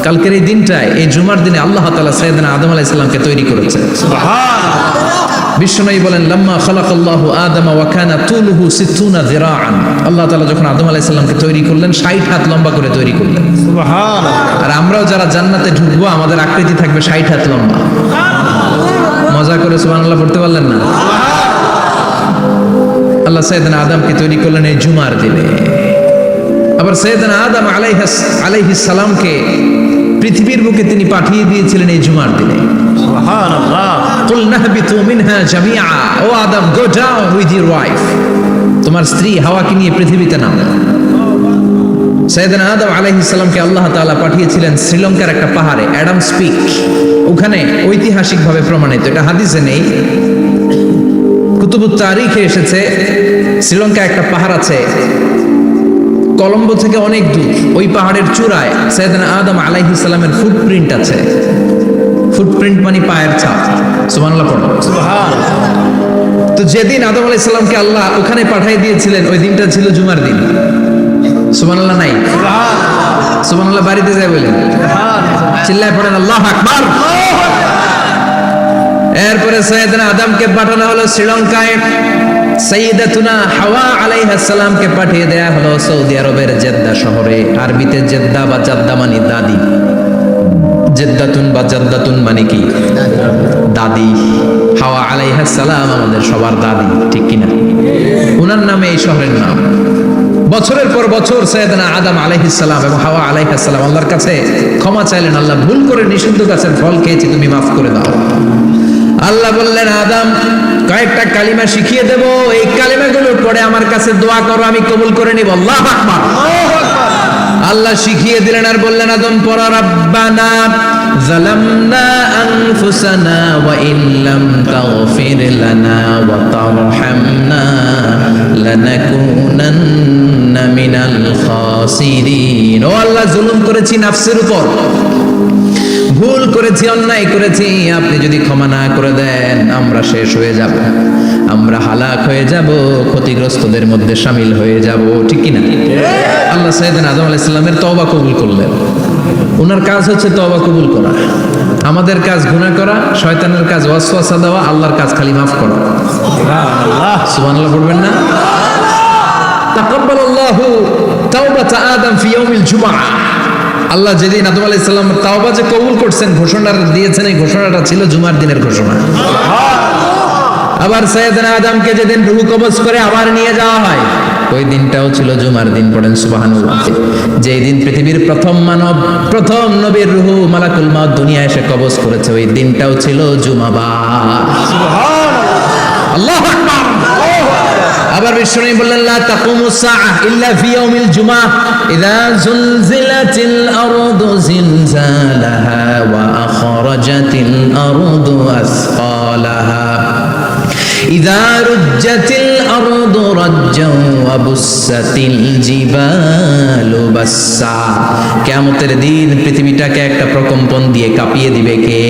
কালকের এই দিনটায়, এই জুমার দিনে আল্লাহ তাআলা সাইয়েদনা আদম আলাইহিস সালামকে তৈরি করেছে। বিশ্বনবী বলেন, লাম্মা খালাকাল্লাহু আদামা ওয়া কানা তুলুহু 60 যিরাআন। আল্লাহ তাআলা যখন আদম আলাইহিস সালামকে তৈরি করলেন 60 হাত লম্বা করে তৈরি করলেন। সুবহানাল্লাহ। আর আমরাও যারা জান্নাতে ঢুকবো আমাদের আকৃতি থাকবে 60 হাত লম্বা। মজা করে সুবহানাল্লাহ পড়তে পারলেন না? আল্লাহ সাইয়েদনা আদমকে তৈরি করলেন এই জুমার দিনে। আবার সাইয়েদনা আদম আলাইহিস সালামকে পৃথিবীর বুকে তিনি পাঠিয়ে দিয়েছিলেন এই জুমার দিনে। সুবহানাল্লাহ। কুল নাহবিতু মিনহা জামিআ, ও Adam, go down with your wife, তোমার স্ত্রী হাওয়াকে নিয়ে পৃথিবীতে নামো। সাইয়েদনা আদম আলাইহিস সালামকে আল্লাহ তাআলা পাঠিয়েছিলেন শ্রীলঙ্কার একটা পাহাড়ে, অ্যাডামস পিক। ওখানে ঐতিহাসিকভাবে প্রমাণিত, এটা হাদিসে নেই, কুতুবুত তারিখে এসেছে। শ্রীলঙ্কায় একটা পাহাড় আছে, কলম্বো থেকে অনেক দূর। ওই পাহাড়ের চূড়ায় সাইয়েদনা আদম আলাইহিস সালামের ফুটপ্রিন্ট আছে। ফুটপ্রিন্ট মানে পায়ের ছাপ। সুবহানাল্লাহ পড়ো। সুবহানাল্লাহ। তো যেদিন আদম আলাইহিস সালামকে আল্লাহ ওখানে পাঠিয়ে দিয়েছিলেন ওই দিনটা ছিল জুমার দিন। সুবহানাল্লাহ নাই? সুবহানাল্লাহ। সুবহানাল্লাহ বাড়িতে যায় বলেন। সুবহানাল্লাহ। চিল্লায় পড়েন আল্লাহু আকবার। এরপরে সাইয়েদনা আদমকে পাঠানো হলো শ্রীলঙ্কায়। সাইয়্যিদাতুনা হাওয়া আলাইহিস সালামকে পাঠিয়ে দেয়া হলো সৌদি আরবের জেদ্দা শহরে। আরবিতে জেদ্দা বা জাদ্দা মানে দাদি। জেদ্দাতুন বা জাদ্দাতুন মানে কি? দাদি। হাওয়া আলাইহিস সালাম আমাদের সবার দাদি, ঠিক কিনা? ওনার নামে এই শহরের নাম। বছরের পর বছর সাইয়েদনা আদম আলাইহিস সালাম এবং হাওয়া আলাইহিস সালাম আল্লাহর কাছে ক্ষমা চাইলেন, আল্লাহ ভুল করে নিষিদ্ধ গাছের ফল খেয়েছি, তুমি মাফ করে দাও। আল্লাহ বললেন, আদম, কয়েকটা কালিমা শিখিয়ে দেব, এই কালিমাগুলোর পরে আমার কাছে দোয়া করো, আমি কবুল করে নিব। আল্লাহু আকবার। আল্লাহ শিখিয়ে দিলেন আর বললেন, আদম পড়ো, রাব্বানা যালামনা আনফুসানা ওয়া ইল্লাম তাগফির লানা ওয়া তারহামনা লানাকুনান্না মিনাল খাসিরিন। ও আল্লাহ, জুলুম করেছি নাফসের উপর, ভুল করেছি, অন্যায় করেছি, আপনি যদি ক্ষমা না করে দেন আমরা শেষ হয়ে যাব, আমরা হালাক হয়ে যাব, ক্ষতিগ্রস্তদের মধ্যে শামিল হয়ে যাব, ঠিক কিনা? আল্লাহ সাইয়েদনা আদম আলাইহিস সালামের তওবা কবুল করলেন। ওনার কাজ হচ্ছে তওবা কবুল করা, আমাদের কাজ গুনাহ করা, শয়তানের কাজ ওয়াসওয়াসা দেওয়া, আল্লাহর কাজ খালি মাফ করা। সুবহানাল্লাহ। সুবহানাল্লাহ পড়বেন না? তাকাব্বালাল্লাহু তাওবাতা আদম ফি ইয়াউমিল জুমআহ। আল্লাহ যেদিন আদম আলাইহিস সালাম তাওবা যে কবুল করছেন, ঘোষণা দিয়েছেন, এই ঘোষণাটা ছিল জুমার দিনের ঘোষণা। আবার সাইয়েদনা আদমকে যেদিন রূহ কবজ করে আবার নিয়ে যাওয়া হয়, ওই দিনটাও ছিল জুমার দিন। পড়েন সুবহানাল্লাহ। যেই দিন পৃথিবীর প্রথম মানব, প্রথম নবীর রূহ মালাকুল মউত দুনিয়ায় এসে কবজ করেছে, ওই দিনটাও ছিল জুমাবার। সুবহানাল্লাহ। আল্লাহু আকবার। আবার বিশ্বনবী বললেন, লা তাকুমুস সাআহ ইল্লা ফি ইয়াউমিল জুমআহ ইযা যুলজিলাতিল আরদু জিলজালাহা ওয়া আখরাজাতিল আরদু আসকালাহা ইযা রুজ্জাতিল আরদু রাজ্জাও ওয়া বুসাতিল জিবালু বাসসা। কিয়ামতের দিন পৃথিবীটাকে একটা প্রকম্পন দিয়ে কাঁপিয়ে দিবে কে?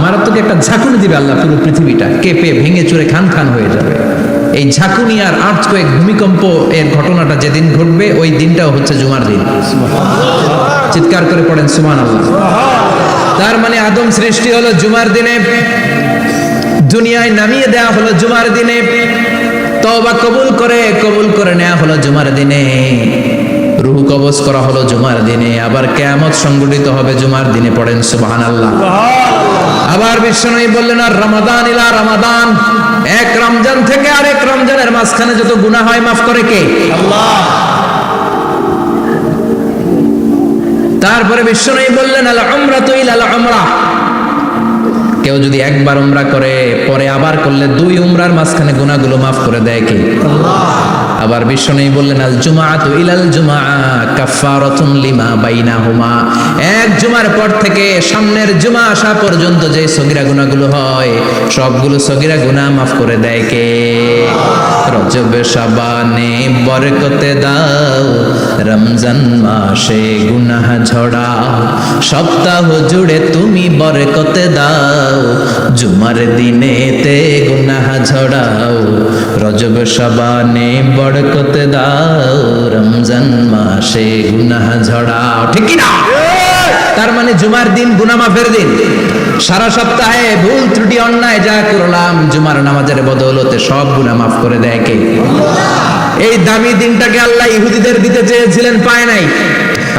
মারাত্মক একটা ঝাঁকুনি দিবে আল্লাহ, পুরো পৃথিবীটা কেঁপে ভেঙে চুরে খান খান হয়ে যাবে। এই ঝাঁকুনি আর আর্থকোয়েক, ভূমিকম্প এর ঘটনাটা যেদিন ঘটবে ওই দিনটাও হচ্ছে জুমার দিন। চিৎকার করে পড়েন সুবহানাল্লাহ। তার মানে আদম সৃষ্টি হলো জুমার দিনে, দুনিয়ায় নামিয়ে দেয়া হলো জুমার দিনে, তওবা কবুল করে নেওয়া হলো জুমার দিনে, রূহ কবজ করা হলো জুমার দিনে, আবার কিয়ামত সংঘটিত হবে জুমার দিনে। পড়েন সুবহানাল্লাহ। আবার বিশ্বনবী বললেন, আর রমাদান ইলা রমাদান, এক রমজান থেকে আরেক রমজানের মাঝখানে যত গুনাহ হয় মাফ করে কে? আল্লাহ। তারপরে বিশ্বনবী বললেন, আল উমরাতু ইলাল উমরাহ, কেউ যদি একবার উমরা করে পরে আবার করলে 2 উমরার মাঝখানে গুনাহগুলো মাফ করে দেয় কে? আল্লাহ। আবার বিশ্বনবী বললেন, আল জুমআতু ইলাল জুমআ কাফারাতুন লিমা বাইনাহুমা, এক জুমার পর থেকে সামনের জুমা আসা পর্যন্ত যে সগীরা গুনাহগুলো হয় সবগুলো সগীরা গুনাহ মাফ করে দেয় কে? রজব শাবানে বরকতে দাও, রমজান মাসে গুনাহ ঝড়াও, সপ্তাহ জুড়ে তুমি বরকতে দাও, জুমার দিনেতে গুনাহ ঝড়াও, রজব শাবানে বরকতে দাও, রমজান মাসে গুনাহ ঝড়াও, ঠিক কি না? তার মানে জুমার দিন গুনাহ মাফের দিন। সারা সপ্তাহে ভুল ত্রুটি অন্যায় যা করলাম জুমার নামাজের বদৌলতে সব গুনাহ মাফ করে দেয় কে? এই দামি দিনটাকে আল্লাহ ইহুদিদের দিতে চেয়েছিলেন, পায় নাই।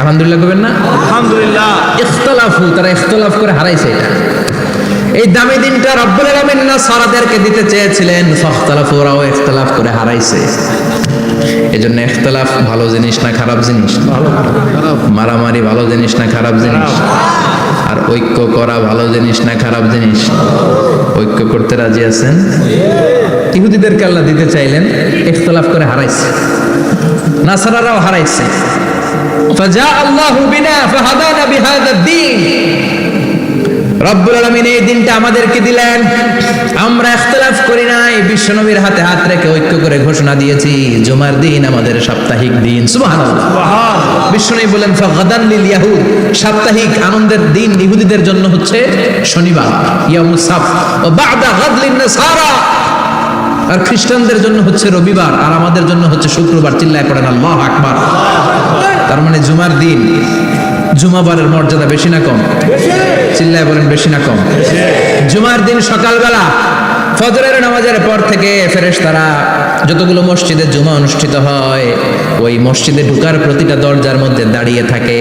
আলহামদুলিল্লাহ করবেন না? আলহামদুলিল্লাহ। ইখতিলাফু, তারা ইখতিলাফ করে হারাইছে এটা। এই দামি দিনটা রব্বুল আলামিন নাসারাদেরকে দিতে চেয়েছিলেন, ফাখতালাফু, ওরাও ইখতিলাফ করে হারাইছে। এজন্য ইখতিলাফ ভালো জিনিস না খারাপ জিনিস? মারামারি ভালো জিনিস না খারাপ জিনিস? আর ঐক্য করা ভালো জিনিস না খারাপ জিনিস? ঐক্য করতে রাজি আছেন? ইহুদিদেরকে আল্লাহ দিতে চাইলেন, ইখতিলাফ করে হারাইছে। নাসারারাও হারাইছে। ফাজা আল্লাহু বিনা ফাহাদানা বিহাদা দ্বীন। রব্বুল আলামিন এই দিনটা আমাদেরকে দিলেন, আমরা ইখতিলাফ করি নাই, বিশ্বনবীর হাতে হাত রেখে ঐক্য করে ঘোষণা দিয়েছি জুমার দিন আমাদের সাপ্তাহিক দিন। সুবহানাল্লাহ। বিশ্বনবী বলেন ফাগাদান লিল ইয়াহুদ, সাপ্তাহিক আনন্দের দিন ইহুদিদের জন্য হচ্ছে শনিবার, ইয়াউমুস সাbt, ও বা'দা গাদ লিন নাসারা, আর খ্রিস্টানদের জন্য হচ্ছে রবিবার, আর আমাদের জন্য হচ্ছে শুক্রবার। চিল্লায় পড়েন আল্লাহু আকবার। তার মানে জুমার দিন, জুমাবারের মর্যাদা বেশি না কম? চিল্লায় বলেন বেশি না কম? জুমার দিন সকালবেলা ফজরের নামাজের পর থেকে ফেরেশতারা যতগুলো মসজিদে জুমা অনুষ্ঠিত হয় ওই মসজিদে ঢোকার প্রতিটা দরজার মধ্যে দাঁড়িয়ে থাকে।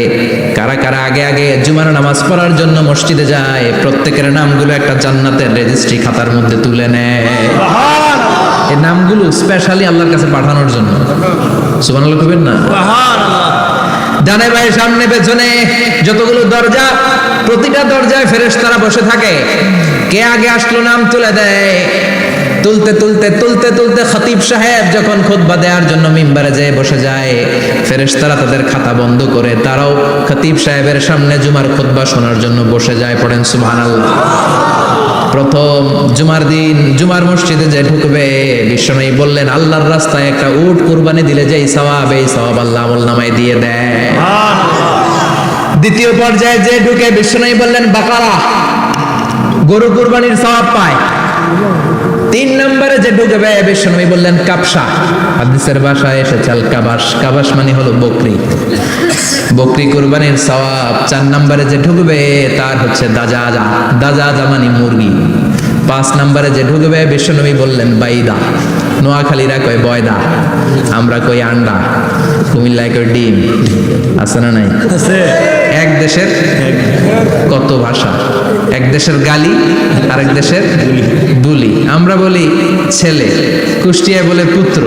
কারা কারা আগে আগে জুমার নামাজ পড়ার জন্য মসজিদে যায়, প্রত্যেকের নামগুলো একটা জান্নাতের রেজিস্ট্রি খাতার মধ্যে তুলে নেয়। এই নামগুলো স্পেশালি আল্লাহর কাছে পাঠানোর জন্য। সুবহানাল্লাহ কইবেন না? ডানে বাঁয়ে সামনে পেছনে যতগুলো দরজা, প্রতিটা দরজায় ফেরেশতারা বসে থাকে। কে আগে আসলো নাম তুলে দেয়। তুলতে তুলতে তুলতে তুলতে খতিব সাহেব যখন খুতবা দেওয়ার জন্য মিম্বারে যেয়ে বসে যায়, ফেরেশতারা তাদের খাতা বন্ধ করে তারাও খতিব সাহেবের সামনে জুমার খুতবা শোনার জন্য বসে যায়। পড়েন সুবহানাল্লাহ। প্রথম জুমার দিন জুমার মসজিদে যে ঢুকবে, বিশ্বনবী বললেন আল্লাহর রাস্তায় একটা উট কুরবানি দিলে যেই সওয়াব, এই সওয়াব আল্লাহ আমলনামায় দিয়ে দেয়। দ্বিতীয় পর্যায়ে যে ঢুকে, বিশ্বনবী বললেন বাকারা, গরু কুরবানির সওয়াব পায়। তিন নম্বরে যে ঢুকবে, বিশ্বনবী বললেন কাবসা, হাদিসের ভাষায় এসেছে আল কাবাস, কাবাস মানে হলো বকরি, বকরি কুরবানির সওয়াব। চার নম্বরে যে ঢুকবে তার হচ্ছে দাজাজা, দাজাজা মানে মুরগি। পাঁচ নম্বরে যে ঢুকবে, বিশ্বনবী বললেন বাইদা, নোয়াখালীরা কয় বয়দা, আমরা কই আন্ডা, কুমিল্লায় কই ডিম। আছে না নাই? এক দেশের কত ভাষা, এক দেশের গালি আরেক দেশের বুলি। আমরা বলি ছেলে, কুষ্টিয়ায় বলে পুত্র,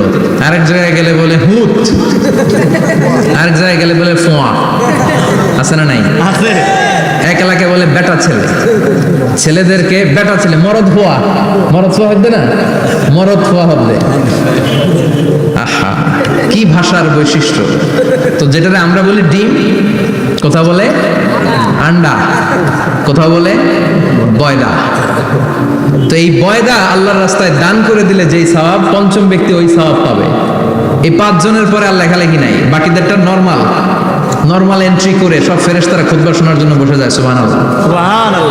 আরেক জায়গায় গেলে বলে হুত, আরেক জায়গায় গেলে বলে ফোয়া। আছে না নাই? এক এলাকায় বলে বেটা ছেলে, ছেলেদেরকে বেটা ছেলে, মরদ হওয়া, মরদ হওয়া হবে না, মরদ হওয়া হবে। আহা, কি ভাষার বৈশিষ্ট্য। তো যেটারে আমরা বলি ডিম, কোথাও বলে আন্ডা, কোথাও বলে বয়দা। তো এই বয়দা আল্লাহর রাস্তায় দান করে দিলে যেই সওয়াব, পঞ্চম ব্যক্তি ওই সওয়াব পাবে। এই 5 জনের পরে আর লেখালেখি নাই, বাকিদেরটা নরমাল এন্ট্রি করে সব ফেরেশতারা খুতবা শোনার জন্য বসে যায়। সুবহানাল্লাহ।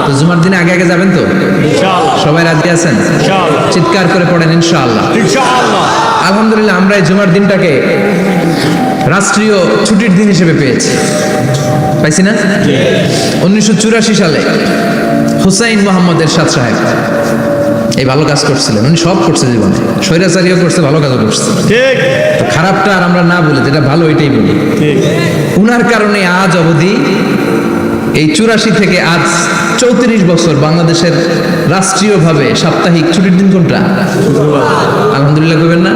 তো জুমার দিনে আগে আগে যাবেন তো? ইনশাআল্লাহ। সবাই রাজি আছেন? ইনশাআল্লাহ। চিৎকার করে পড়েন ইনশাআল্লাহ। ইনশাআল্লাহ। আলহামদুলিল্লাহ, আমরা এই জুমার দিনটাকে রাষ্ট্রীয় ছুটির দিন হিসেবে পেয়েছি, পাইছি না? 1984 সালে হুসাইন মোহাম্মদ এরশাদ সাহেব এই ভালো কাজ করছিলেন। উনি সব করছে জীবনে, স্বৈরাচারীও করছে, ভালো কাজও করছে। ঠিক। তো খারাপটা আর আমরা না বলে যেটা ভালো ওইটাই বলি। ঠিক। উনার কারণে আজ অবধি এই 84 থেকে আজ 34 বছর বাংলাদেশের রাষ্ট্রীয়ভাবে সাপ্তাহিক ছুটির দিন কোনটা? আলহামদুলিল্লাহ কইবেন না?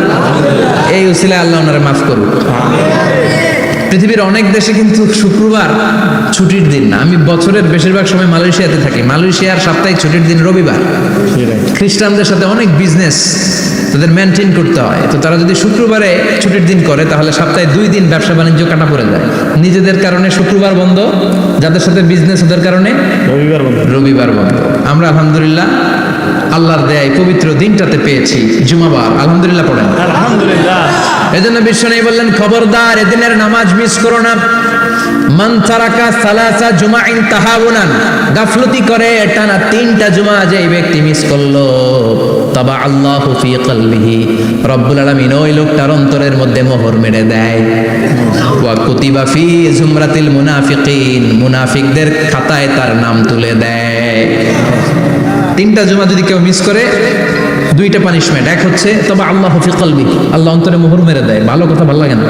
এই উসিলায় আল্লাহ ওনারে মাফ করুক। পৃথিবীর অনেক দেশে কিন্তু শুক্রবার ছুটির দিন না। আমি বছরের বেশিরভাগ সময় মালয়েশিয়াতে থাকি। মালয়েশিয়ার সাপ্তাহিক ছুটির দিন রবিবার। খ্রিস্টানদের সাথে অনেক বিজনেস তাদের মেনটেন করতে হয়। তো তারা যদি শুক্রবারে ছুটির দিন করে তাহলে সপ্তাহে 2 দিন ব্যবসা বাণিজ্য কাটা পড়ে যায়। নিজেদের কারণে শুক্রবার বন্ধ, যাদের সাথে বিজনেস ওদের কারণে রবিবার বন্ধ। আমরা আলহামদুলিল্লাহ আল্লাহর দেয় পবিত্র দিনটাতে পেয়েছি জুমাবার। আলহামদুলিল্লাহ পড়েন আলহামদুলিল্লাহ। এজন্য বিশ্বনবী বললেন খবরদার এদিনের নামাজ মিস করো না। মান তারাকা সালাসা জুমাইন তাহাউনান, গাফলতি করে টানা 3টা জুমা যে ব্যক্তি মিস করলো, তাবা আল্লাহু ফি কলবিহি, রব্বুল আলামিন ওই লোকটার অন্তরের মধ্যে মোহর মেরে দেয়। ওয়া কুতিবা ফি জুমরাতিল মুনাফিকিন, মুনাফিকদের খাতায় তার নাম তুলে দেয়। 3টা জুমা যদি কেউ মিস করে, 2টা পানিশমেন্ট। এক হচ্ছে তবে আল্লাহ ফি কলবি, আল্লাহ অন্তরে মোহর মেরে দেয়। ভালো কথা ভাল লাগে না,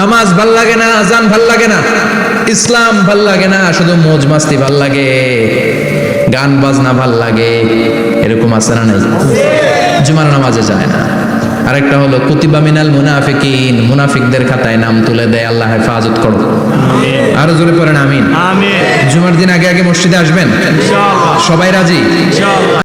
নামাজ ভাল লাগে না, আজান ভাল লাগে না, ইসলাম ভাল লাগে না, শুধু মौज মাস্তি ভাল লাগে, গান বাজনা ভাল লাগে, এরকম আছে না নাই? জুমার নামাজে যায় না। আরেকটা হলো কুতিবা মিনাল মুনাফিকিন, মুনাফিকদের খাতায় নাম তুলে দেয়। আল্লাহ হেফাজত করো, আরো জোরে পড়েন আমিন। আমিন। জুমার দিন আগে আগে মসজিদে আসবেন, ইনশাআল্লাহ। সবাই রাজি? ইনশাআল্লাহ।